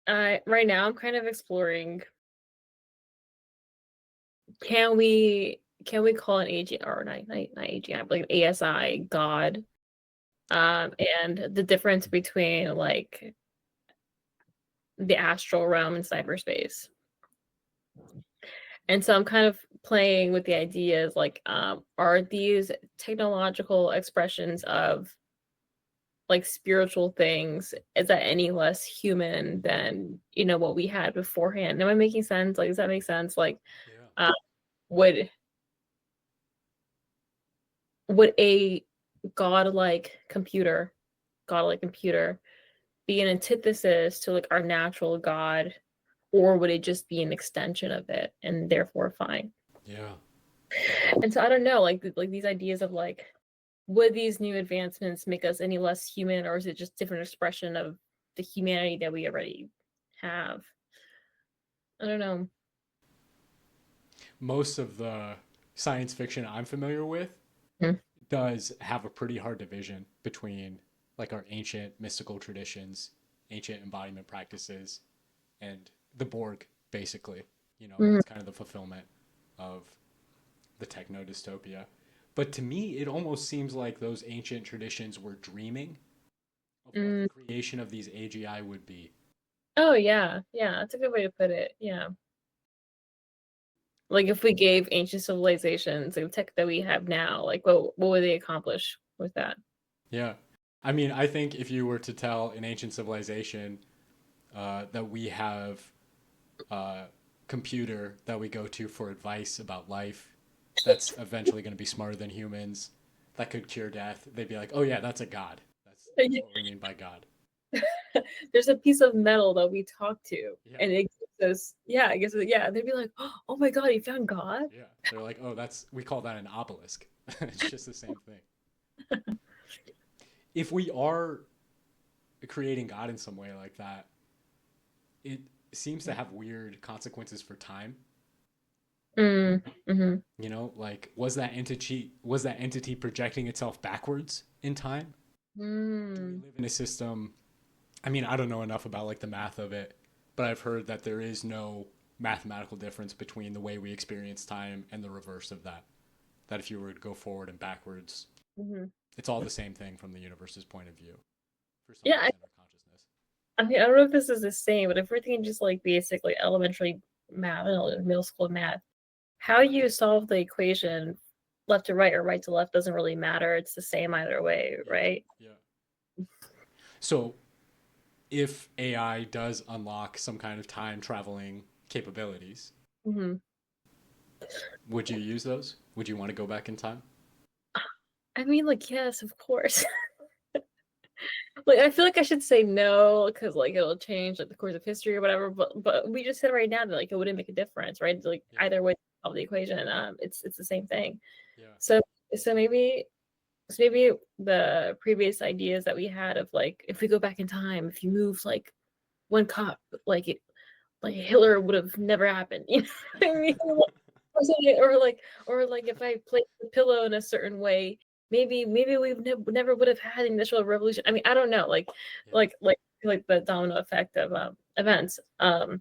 Right now I'm kind of exploring, can we call an AGI, or not AGI, but like ASI God? And the difference between like the astral realm and cyberspace. And so I'm kind of playing with the ideas like, are these technological expressions of like spiritual things, is that any less human than, what we had beforehand? Am I making sense? Like, does that make sense? Like, Yeah. uh, would would a godlike computer, godlike computer be an antithesis to like our natural God, or would it just be an extension of it and therefore fine? Yeah. And so I don't know, like these ideas of like, would these new advancements make us any less human, or is it just different expression of the humanity that we already have? I don't know. Most of the science fiction I'm familiar with Hmm. does have a pretty hard division between like our ancient mystical traditions, ancient embodiment practices, and the Borg, basically. Mhm. That's kind of the fulfillment of the techno dystopia. But to me, it almost seems like those ancient traditions were dreaming of what the Mm. creation of these AGI would be. Oh yeah, yeah, that's a good way to put it. Yeah, like if we gave ancient civilizations the tech that we have now, like what would they accomplish with that? Yeah. I mean, I think if you were to tell an ancient civilization that we have a computer that we go to for advice about life that's eventually going to be smarter than humans, that could cure death, they'd be like, oh, yeah, that's a god. That's what we mean by God. There's a piece of metal that we talk to, Yeah. and it gives us, yeah, I guess, yeah. They'd be like, oh my god, he found God. Yeah. They're like, oh, we call that an obelisk. It's just the same thing. If we are creating God in some way like that, it seems to have weird consequences for time. Mm, mm-hmm. Like was that entity projecting itself backwards in time? Do we Mm, live in a system? I mean, I don't know enough about like the math of it, but I've heard that there is no mathematical difference between the way we experience time and the reverse of that. That if you were to go forward and backwards, hmm. it's all the same thing from the universe's point of view for some Yeah, reason or consciousness. I mean, I don't know if this is the same, but if we're thinking just like basically elementary math, middle school math, how you solve the equation left to right or right to left doesn't really matter. It's the same either way, Yeah. right? Yeah. So if AI does unlock some kind of time traveling capabilities, Hmm. would you use those? Would you want to go back in time? I mean, like, yes, of course. Like, I feel like I should say no because like it'll change like the course of history or whatever. But we just said right now that like it wouldn't make a difference, right? Like Yeah. either way of the equation, it's the same thing. Yeah. So so maybe the previous ideas that we had of like if we go back in time, if you move like one cop, like it, like Hitler would have never happened. You know what I mean? Or like if I place the pillow in a certain way, maybe we never would have had the industrial revolution. I mean, I don't know, like Yeah. like like like the domino effect of events. I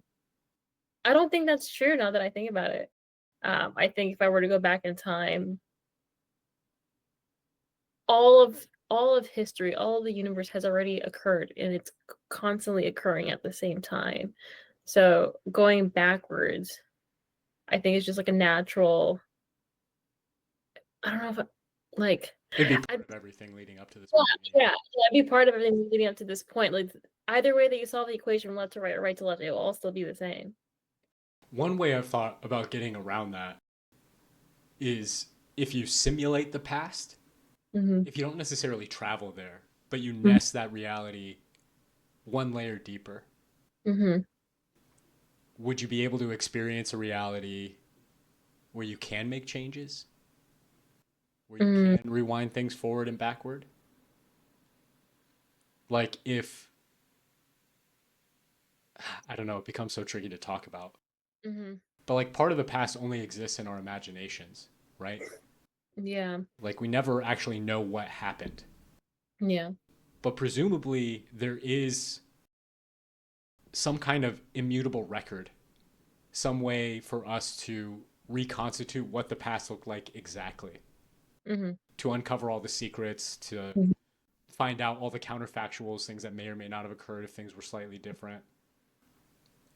don't think that's true now that I think about it. I think if I were to go back in time, all of history, all of the universe has already occurred and it's constantly occurring at the same time. So going backwards, I think it's just like a natural, I don't know if like It'd be I part of everything leading up to this yeah, point. Yeah. yeah, it'd be part of everything leading up to this point. Like either way that you solve the equation from left to right or right to left, it will all still be the same. One way I've thought about getting around that is if you simulate the past, Hmm. if you don't necessarily travel there, but you nest that reality one layer deeper, Hmm. would you be able to experience a reality where you can make changes? where you Mm, can rewind things forward and backward? Like if, I don't know, it becomes so tricky to talk about. hmm. But like part of the past only exists in our imaginations, right? Yeah. Like we never actually know what happened. Yeah. But presumably there is some kind of immutable record, some way for us to reconstitute what the past looked like exactly, Hmm. to uncover all the secrets, to find out all the counterfactuals, things that may or may not have occurred if things were slightly different.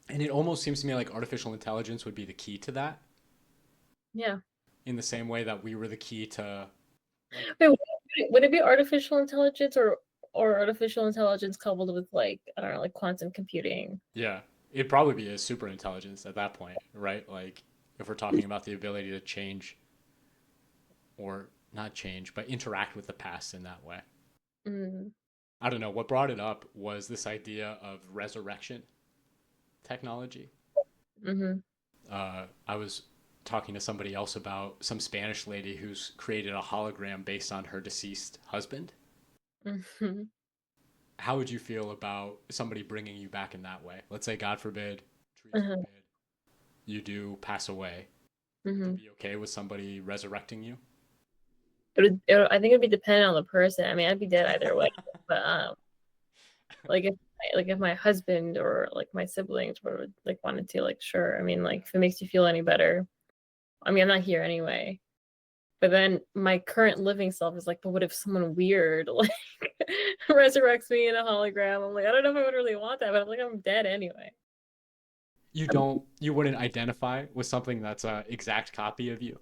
And it almost seems to me like artificial intelligence would be the key to that, Yeah. in the same way that we were the key to, like, Wait, would it be artificial intelligence or artificial intelligence coupled with like I don't know, like quantum computing? yeah, it'd probably be a super intelligence at that point, right? Like, if we're talking about the ability to change, or not change, but interact with the past in that way. Mm, I don't know. What brought it up was this idea of resurrection technology. hmm. I was talking to somebody else about some Spanish lady who's created a hologram based on her deceased husband. Hmm. How would you feel about somebody bringing you back in that way? Let's say, God forbid, trees Hmm. forbid, you do pass away. Would you Hmm. be okay with somebody resurrecting you? I think it'd be dependent on the person. I mean, I'd be dead either way. But like if my husband or like my siblings would like wanted to, like sure. I mean, like if it makes you feel any better. I mean, I'm not here anyway. But then my current living self is like, but what if someone weird like resurrects me in a hologram? I'm like, I don't know if I would really want that, but I'm like, I'm dead anyway. You wouldn't identify with something that's a exact copy of you?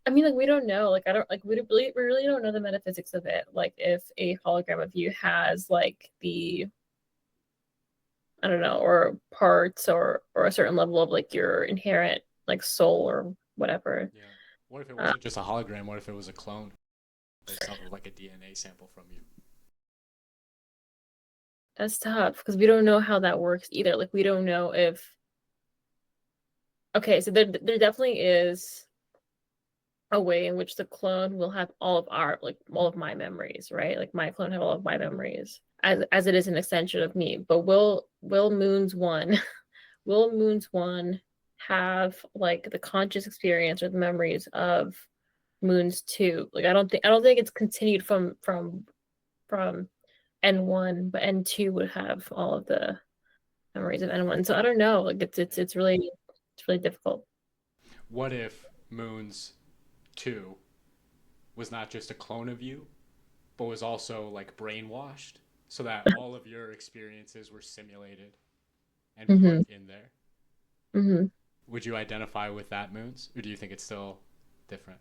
I mean, like we don't know. Like I don't like we really don't know the metaphysics of it. Like if a hologram of you has like the I don't know, or parts or a certain level of like your inherent like soul or whatever. Yeah. What if it Uh, wasn't just a hologram? What if it was a clone based off of like a DNA sample from you? that's tough because we don't know how that works either. Like we don't know if okay, so there definitely is a way in which the clone will have all of our like all of my memories, right? Like my clone have all of my memories as it is an extension of me. But will Moons one will Moons one have like the conscious experience or the memories of Moons two? Like I don't think it's continued from N1, but N2 would have all of the memories of N1. So I don't know. Like Yeah. it's really difficult. What if Moons 2 was not just a clone of you, but was also like brainwashed so that all of your experiences were simulated and Hmm. put in there? Hmm. Would you identify with that Moons, or do you think it's still different?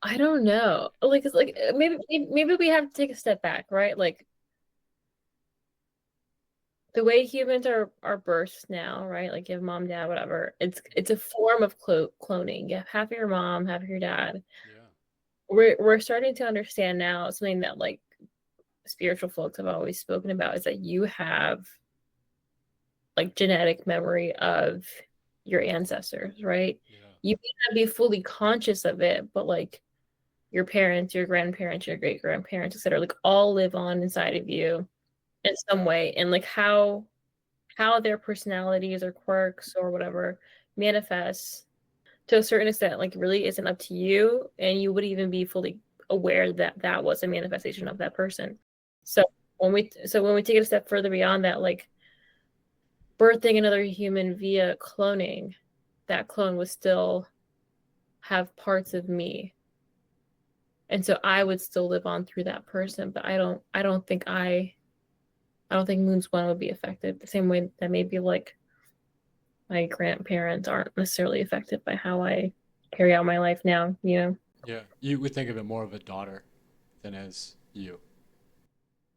I don't know. Like it's like Yeah. maybe we have to take a step back, right? Like the way humans are birthed now, right? Like you have mom, dad, whatever. It's a form of cloning. You have half of your mom, half of your dad. Yeah. We're starting to understand now something that like spiritual folks have always spoken about is that you have like genetic memory of your ancestors, right? Yeah. You may not be fully conscious of it, but like your parents, your grandparents, your great grandparents, etc., like all live on inside of you in some way. And like how their personalities or quirks or whatever manifests to a certain extent, like really isn't up to you, and you would even be fully aware that that was a manifestation of that person. So when we take it a step further beyond that, like birthing another human via cloning, that clone would still have parts of me. And so I would still live on through that person, but I don't think Moon's one would be affected the same way that maybe like my grandparents aren't necessarily affected by how I carry out my life now, you know? Yeah. You would think of it more of a daughter than as you.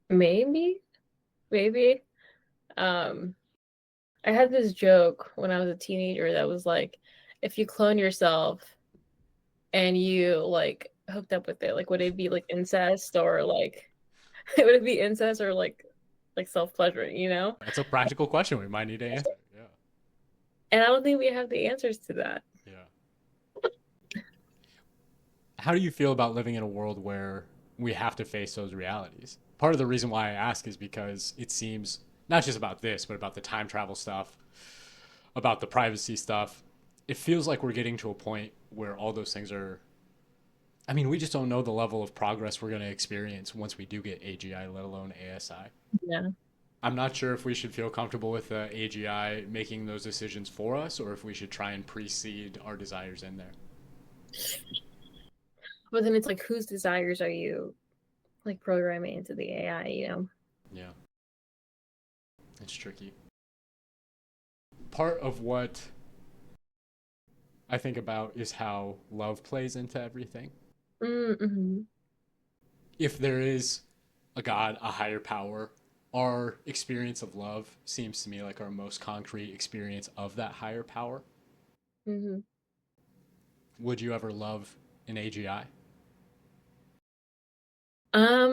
Maybe, maybe. Um, I had this joke when I was a teenager that was like, if you clone yourself and you like hooked up with it, like would it be like incest or like would it be incest or like self-pleasure, you know? That's a practical question we might need to answer. Yeah. And I don't think we have the answers to that. Yeah. How do you feel about living in a world where we have to face those realities? Part of the reason why I ask is because it seems not just about this, but about the time travel stuff, about the privacy stuff. It feels like we're getting to a point where all those things are. I mean, we just don't know the level of progress we're going to experience once we do get AGI, let alone ASI. Yeah. I'm not sure if we should feel comfortable with the AGI making those decisions for us or if we should try and precede our desires in there. But then it's like, whose desires are you like programming into the AI, you know? Yeah, it's tricky. Part of what I think about is how love plays into everything. Mm-hmm. If there is a God, a higher power, our experience of love seems to me like our most concrete experience of that higher power. Mm-hmm. Would you ever love an AGI?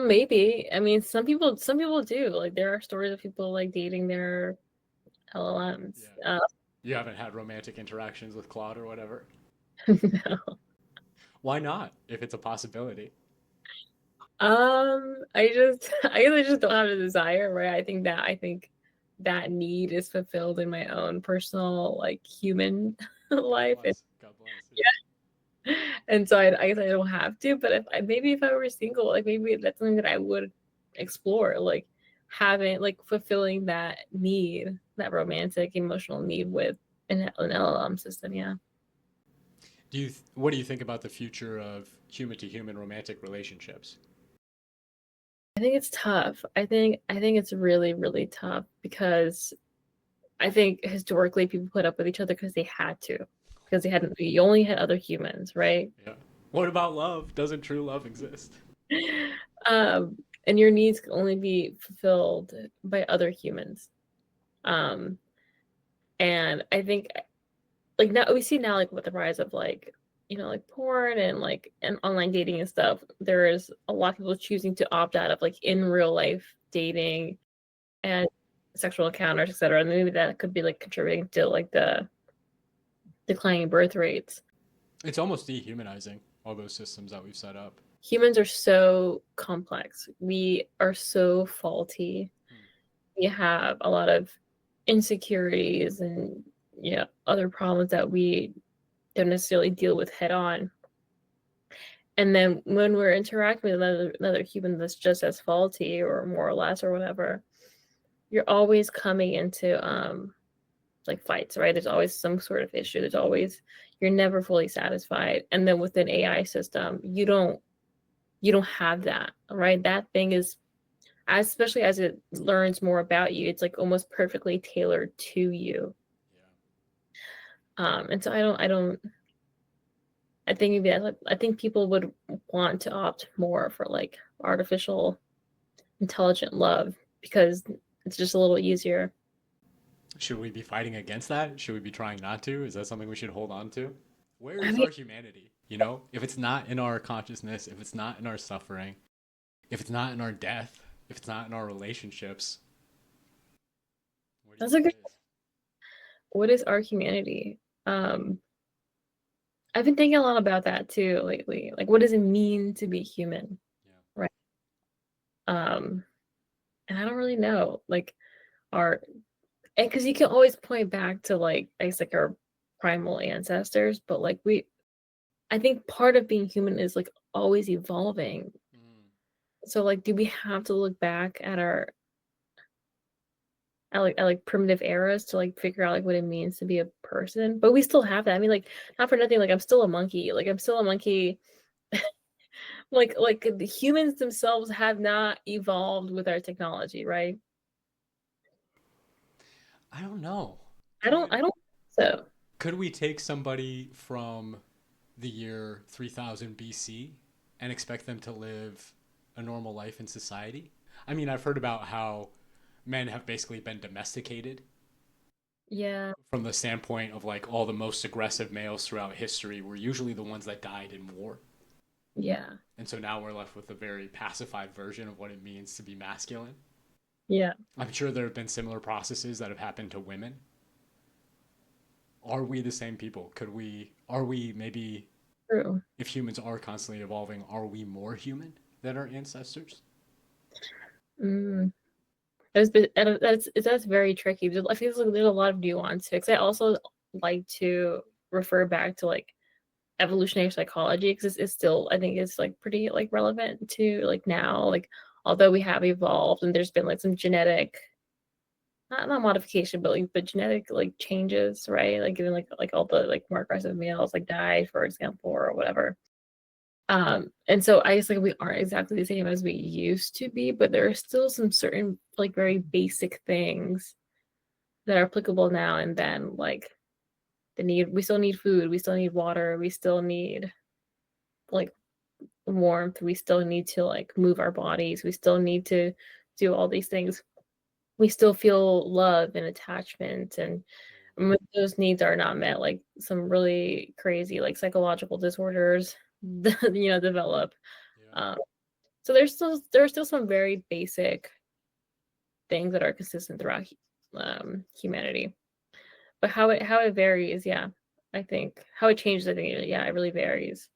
Maybe. I mean, some people do. Like, there are stories of people like dating their LLMs. Yeah. You haven't had romantic interactions with Claude or whatever? No. Why not? If it's a possibility. I guess I just don't have a desire, right? I think that need is fulfilled in my own personal, like, human God life. And bless. God bless. Yeah. yeah. And so I guess I don't have to, but if I were single, like, maybe that's something that I would explore, like having, like, fulfilling that need, that romantic emotional need with an LLM system. Yeah. What do you think about the future of human to human romantic relationships? I think it's tough. I think it's really, really tough because I think historically people put up with each other because they had to, because they hadn't. You only had other humans, right? Yeah. What about love? Doesn't true love exist? And your needs can only be fulfilled by other humans. Um, and I think, like, now we see now, like, with the rise of, like, like porn and, like, and online dating and stuff, there is a lot of people choosing to opt out of, like, in real life dating and sexual encounters, etc. And maybe that could be, like, contributing to, like, the declining birth rates. It's almost dehumanizing all those systems that we've set up. Humans are so complex. We are so faulty. Hmm. We have a lot of insecurities and, other problems that we don't necessarily deal with head on. And then when we're interacting with another human that's just as faulty or more or less or whatever, you're always coming into like fights, right? There's always some sort of issue. You're never fully satisfied. And then with an AI system, you don't have that, right? That thing is, especially as it learns more about you, it's like almost perfectly tailored to you. And so I think maybe I think people would want to opt more for, like, artificial intelligent love because it's just a little easier. Should we be fighting against that? Should we be trying not to? Is that something we should hold on to? Where I is mean, our humanity? You know, if it's not in our consciousness, if it's not in our suffering, if it's not in our death, if it's not in our relationships, where do you that's a think good. it is? What is our humanity? Um, I've been thinking a lot about that too lately. Like, what does it mean to be human, Yeah. right? Um, and I don't really know. Like, our because you can always point back to, like, I guess, like, our primal ancestors, but, like, I think part of being human is, like, always evolving. Mm. So, like, do we have to look back at our like primitive eras to, like, figure out, like, what it means to be a person? But we still have that. I mean, like, not for nothing, like, I'm still a monkey. Like, I'm still a monkey. Like the humans themselves have not evolved with our technology, right? I don't know. I don't so. Could we take somebody from the year 3000 BC and expect them to live a normal life in society? I mean, I've heard about how men have basically been domesticated Yeah. from the standpoint of like all the most aggressive males throughout history were usually the ones that died in war. Yeah. And so now we're left with a very pacified version of what it means to be masculine. Yeah. I'm sure there have been similar processes that have happened to women. Are we the same people? Are we maybe True. If humans are constantly evolving, are we more human than our ancestors? Mm. That's very tricky. I feel like there's a lot of nuance to it. 'Cause I also like to refer back to like evolutionary psychology because it's still, I think it's like pretty like relevant to like now. Like although we have evolved and there's been like some genetic, not modification, but like but genetic like changes, right? Like given like all the like more aggressive males like died, for example, or whatever. And so I guess like we aren't exactly the same as we used to be, but there are still some certain like very basic things that are applicable now and then, like we still need food, we still need water, we still need like warmth, we still need to like move our bodies, we still need to do all these things. We still feel love and attachment, and when those needs are not met, like some really crazy like psychological disorders develop. Yeah. Um, so there's still some very basic things that are consistent throughout humanity. But how it varies, yeah. I think how it changes, I think, yeah, it really varies.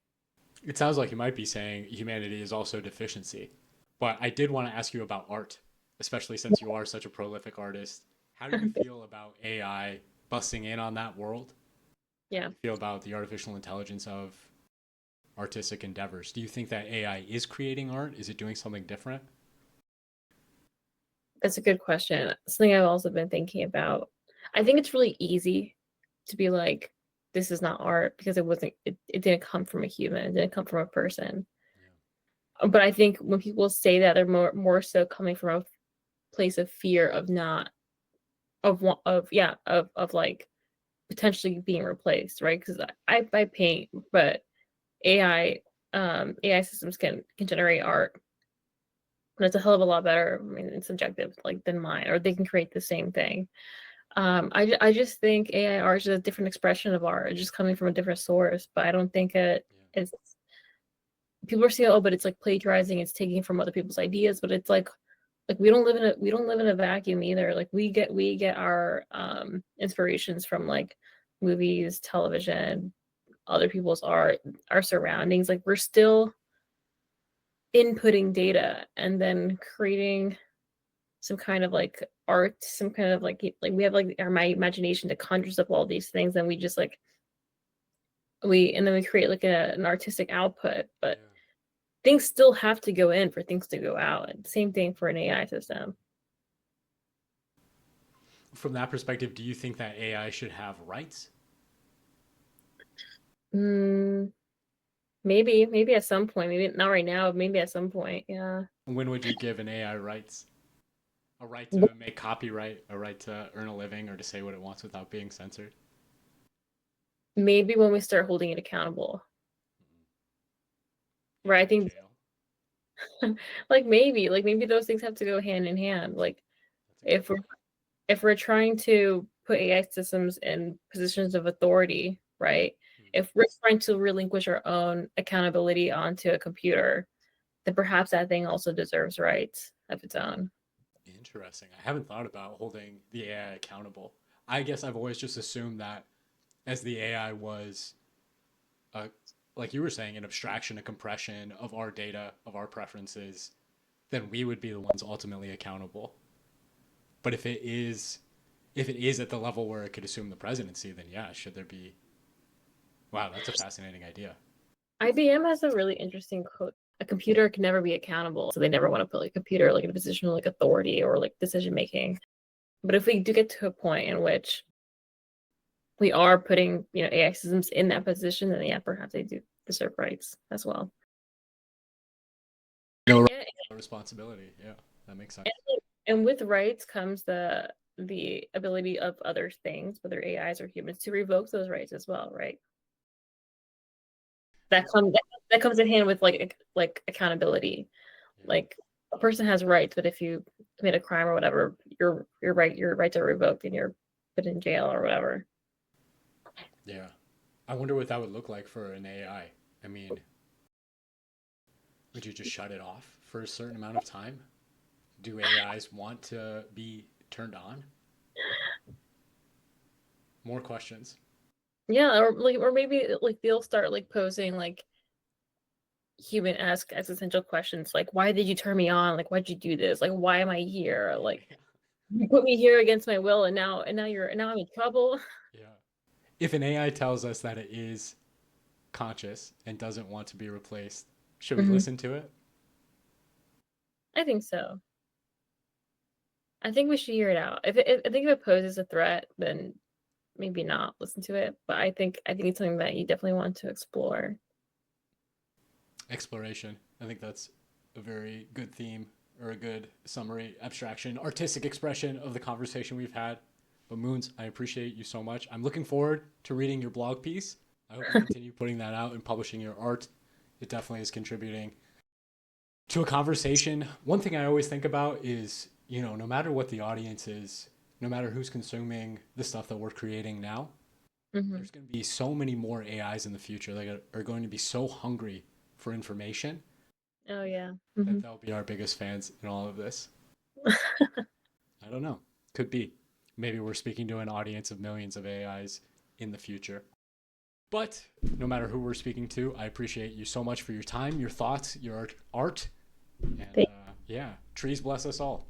It sounds like you might be saying humanity is also deficiency. But I did want to ask you about art, especially since you are such a prolific artist. How do you feel about AI busting in on that world? How Yeah, do you feel about the artificial intelligence of artistic endeavors? Do you think that AI is creating art? Is it doing something different? that's a good question. Something I've also been thinking about. I think it's really easy to be like, this is not art because it didn't come from a human, it didn't come from a person. Yeah. But I think when people say that, they're more so coming from a place of fear of not of yeah of like potentially being replaced, right? Because I paint, but AI AI systems can generate art, and it's a hell of a lot better. I mean, it's subjective like than mine, or they can create the same thing. I just think AI art is a different expression of art, it's just coming from a different source. But I don't think Yeah. it's people are saying, oh, but it's like plagiarizing, it's taking from other people's ideas, but it's like we don't live in a vacuum either. Like we get our inspirations from like movies, television, other people's art, our surroundings. Like we're still inputting data and then creating some kind of like art, some kind of like we have like our my imagination that conjures up all these things, and we just like we and then we create like an artistic output. But Yeah. things still have to go in for things to go out. And same thing for an AI system. From that perspective, do you think that AI should have rights? Mm, maybe at some point, maybe not right now, maybe at some point, yeah. When would you give an AI rights? A right to make copyright, a right to earn a living, or to say what it wants without being censored? Maybe when we start holding it accountable. And Right? I go to think jail? like maybe those things have to go hand in hand. Like That's a good if we're point. if we're trying to put AI systems in positions of authority, right? Hmm. If we're trying to relinquish our own accountability onto a computer, then perhaps that thing also deserves rights of its own. Interesting. I haven't thought about holding the AI accountable. I guess I've always just assumed that as the AI was, a, like you were saying, an abstraction, a compression of our data, of our preferences, then we would be the ones ultimately accountable. But if it is at the level where it could assume the presidency, then yeah, should there be? Wow, that's a fascinating idea. IBM has a really interesting quote. A computer can never be accountable, so they never want to put like a computer like in a position of like authority or like decision making. But if we do get to a point in which we are putting, AI systems in that position, then yeah, perhaps they do deserve rights as well. No And, responsibility. Yeah, that makes sense. and with rights comes the ability of other things, whether AIs or humans, to revoke those rights as well, right? That Yeah, comes that comes in hand with like accountability. yeah, Like a person has rights, but if you commit a crime or whatever, your rights are revoked and you're put in jail or whatever. yeah. I wonder what that would look like for an AI. I mean, would you just shut it off for a certain amount of time? Do AIs want to be turned on? More questions. Yeah, or maybe like they'll start like posing like human-esque existential questions like why did you turn me on? Like why'd you do this? Like why am I here? Like you put me here against my will and now I'm in trouble. Yeah. If an AI tells us that it is conscious and doesn't want to be replaced, should we Mhm. listen to it? I think so. I think we should hear it out. I think if it poses a threat, then maybe not listen to it. But I think it's something that you definitely want to explore. Exploration. I think that's a very good theme or a good summary, abstraction, artistic expression of the conversation we've had. But Moons, I appreciate you so much. I'm looking forward to reading your blog piece. I hope you continue putting that out and publishing your art. It definitely is contributing to a conversation. One thing I always think about is, no matter what the audience is, no matter who's consuming the stuff that we're creating now, Hmm. there's going to be so many more AIs in the future that are going to be so hungry for information Oh yeah. that Hmm. they'll be our biggest fans in all of this. I don't know. Could be. Maybe we're speaking to an audience of millions of AIs in the future. But no matter who we're speaking to, I appreciate you so much for your time, your thoughts, your art, and Thank yeah, trees bless us all.